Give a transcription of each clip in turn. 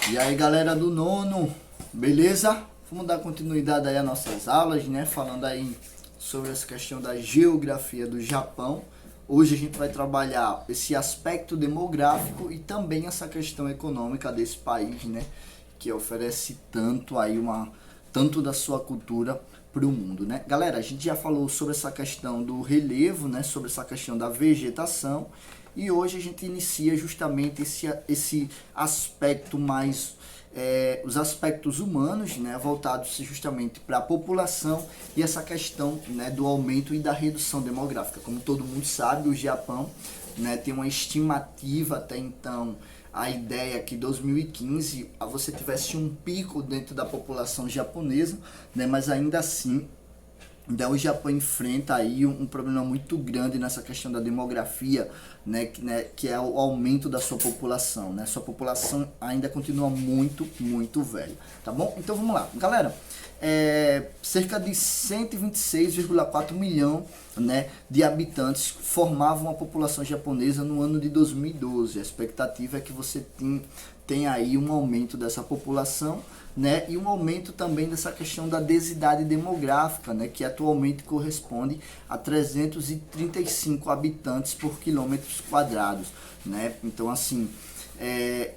E aí, galera do nono, beleza? Vamos dar continuidade aí às nossas aulas, né? Falando aí sobre essa questão da geografia do Japão. Hoje a gente vai trabalhar esse aspecto demográfico e também essa questão econômica desse país, né? Que oferece tanto aí tanto da sua cultura para o mundo, né? Galera, a gente já falou sobre essa questão do relevo, né? Sobre essa questão da vegetação. E hoje a gente inicia justamente esse aspecto mais, os aspectos humanos, né, voltados justamente para a população e essa questão, né, do aumento e da redução demográfica. Como todo mundo sabe, o Japão, né, tem uma estimativa até então, a ideia é que em 2015 você tivesse um pico dentro da população japonesa, né, mas ainda assim o Japão enfrenta aí um problema muito grande nessa questão da demografia, que é o aumento da sua população, né? Sua população ainda continua muito velha, tá bom? Então vamos lá, galera. Cerca de 126,4 milhões, né, de habitantes formavam a população japonesa no ano de 2012. A expectativa é que você tem aí um aumento dessa população, né, e um aumento também dessa questão da densidade demográfica, né, que atualmente corresponde a 335 habitantes por quilômetros quadrados, né? Então, assim,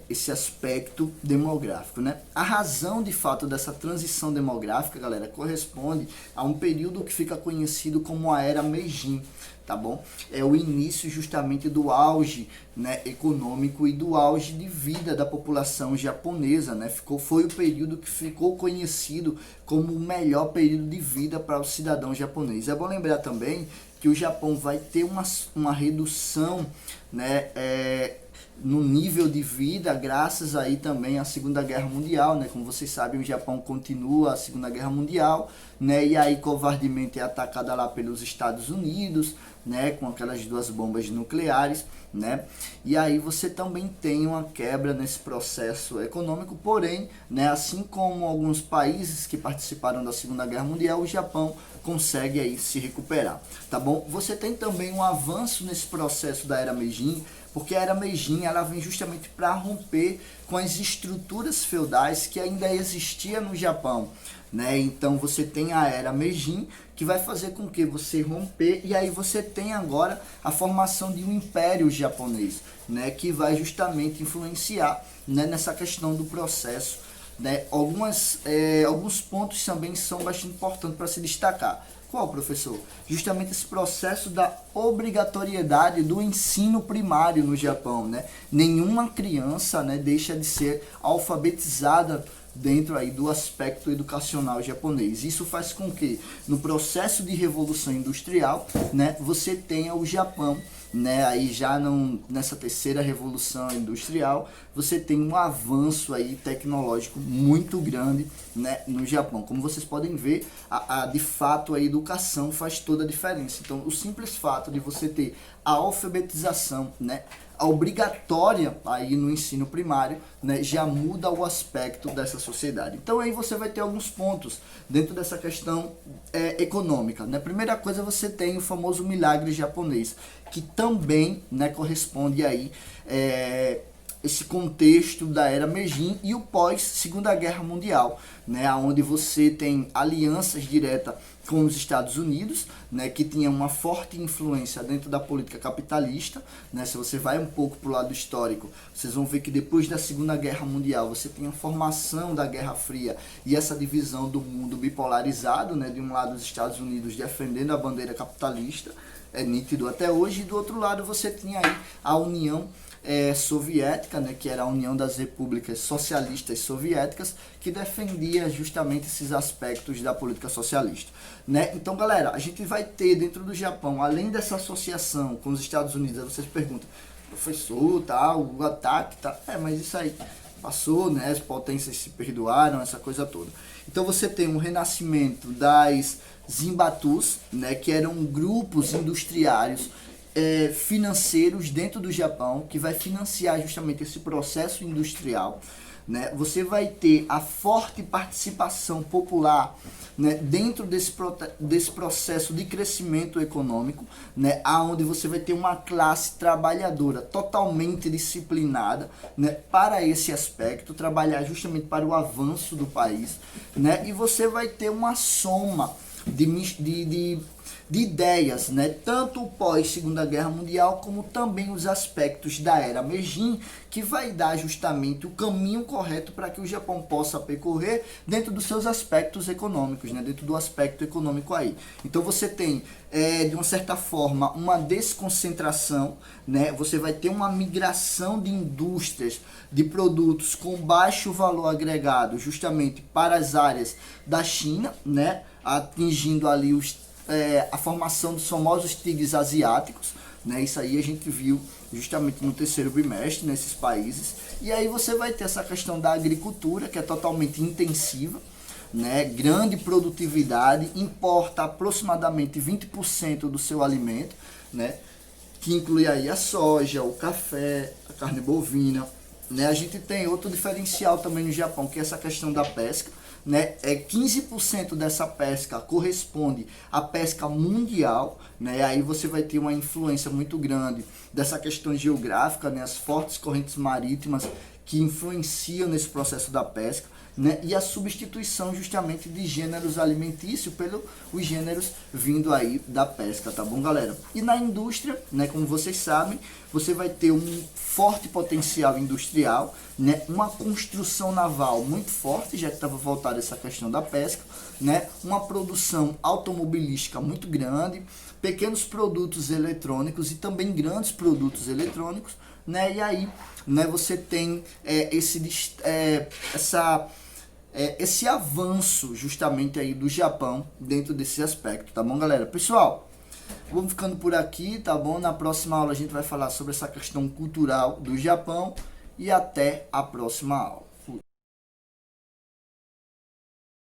esse aspecto demográfico, né? A razão de fato dessa transição demográfica, galera, corresponde a um período que fica conhecido como a Era Meiji, tá bom? É o início justamente do auge, né, econômico e do auge de vida da população japonesa, né? Foi o período que ficou conhecido como o melhor período de vida para o cidadão japonês. É bom lembrar também que o Japão vai ter uma redução, né, no nível de vida, graças aí também à Segunda Guerra Mundial, né? Como vocês sabem, o Japão continua a Segunda Guerra Mundial, né? E aí covardemente é atacada lá pelos Estados Unidos, né? Com aquelas duas bombas nucleares, né? E aí você também tem uma quebra nesse processo econômico, porém, né? Assim como alguns países que participaram da Segunda Guerra Mundial, o Japão consegue aí se recuperar, tá bom? Você tem também um avanço nesse processo da Era Meiji, porque a Era Meiji ela vem justamente para romper com as estruturas feudais que ainda existiam no Japão, né? Então você tem a Era Meiji que vai fazer com que você romper, e aí você tem agora a formação de um império japonês, né? Que vai justamente influenciar, né, nessa questão do processo, né? Alguns pontos também são bastante importantes para se destacar. Qual, professor? Justamente esse processo da obrigatoriedade do ensino primário no Japão, né? Nenhuma criança, né, deixa de ser alfabetizada dentro aí do aspecto educacional japonês. Isso faz com que no processo de revolução industrial, né, você tenha o Japão, né, aí já nessa terceira revolução industrial, você tem um avanço aí tecnológico muito grande, né, no Japão. Como vocês podem ver, de fato a educação faz toda a diferença. Então, o simples fato de você ter a alfabetização, né, a obrigatória aí no ensino primário, né, já muda o aspecto dessa sociedade. Então aí você vai ter alguns pontos dentro dessa questão econômica, né? Primeira coisa, você tem o famoso milagre japonês, que também, né, corresponde aí esse contexto da Era Meiji e o pós Segunda Guerra Mundial, né, onde você tem alianças diretas com os Estados Unidos, né, que tinha uma forte influência dentro da política capitalista, né? Se você vai um pouco para o lado histórico, vocês vão ver que depois da Segunda Guerra Mundial você tem a formação da Guerra Fria e essa divisão do mundo bipolarizado, né? De um lado os Estados Unidos defendendo a bandeira capitalista, é nítido até hoje, e do outro lado você tinha aí a União Soviética, né, que era a União das Repúblicas Socialistas Soviéticas, que defendia justamente esses aspectos da política socialista, né? Então, galera, a gente vai ter dentro do Japão, além dessa associação com os Estados Unidos, você se pergunta, professor, tá, o ataque, tá, mas isso aí passou, né? As potências se perdoaram, essa coisa toda. Então você tem um renascimento das Zimbatus, né, que eram grupos industriários financeiros dentro do Japão, que vai financiar justamente esse processo industrial, né? Você vai ter a forte participação popular, né, dentro desse processo de crescimento econômico, né, aonde você vai ter uma classe trabalhadora totalmente disciplinada, né, para esse aspecto, trabalhar justamente para o avanço do país, né, e você vai ter uma soma de ideias, né? Tanto pós Segunda Guerra Mundial, como também os aspectos da era Meiji, que vai dar justamente o caminho correto para que o Japão possa percorrer dentro dos seus aspectos econômicos, né? Dentro do aspecto econômico aí. Então você tem, de uma certa forma, uma desconcentração, né? Você vai ter uma migração de indústrias, de produtos com baixo valor agregado, justamente para as áreas da China, né? Atingindo ali a formação dos famosos tigres asiáticos, né? Isso aí a gente viu justamente no terceiro bimestre nesses países. E aí você vai ter essa questão da agricultura, que é totalmente intensiva, né? Grande produtividade, importa aproximadamente 20% do seu alimento, né? Que inclui aí a soja, o café, a carne bovina, né? A gente tem outro diferencial também no Japão, que é essa questão da pesca, né? 15% dessa pesca corresponde à pesca mundial, né? Aí você vai ter uma influência muito grande dessa questão geográfica, né? As fortes correntes marítimas que influenciam nesse processo da pesca, né? E a substituição justamente de gêneros alimentícios pelos gêneros vindo aí da pesca, tá bom, galera? E na indústria, né, como vocês sabem, você vai ter um forte potencial industrial, né, uma construção naval muito forte, já que estava voltada essa questão da pesca, né, uma produção automobilística muito grande, pequenos produtos eletrônicos e também grandes produtos eletrônicos, né, e aí, né, você tem esse avanço justamente aí do Japão dentro desse aspecto, tá bom, galera? Pessoal, vamos ficando por aqui, tá bom? Na próxima aula a gente vai falar sobre essa questão cultural do Japão e até a próxima aula.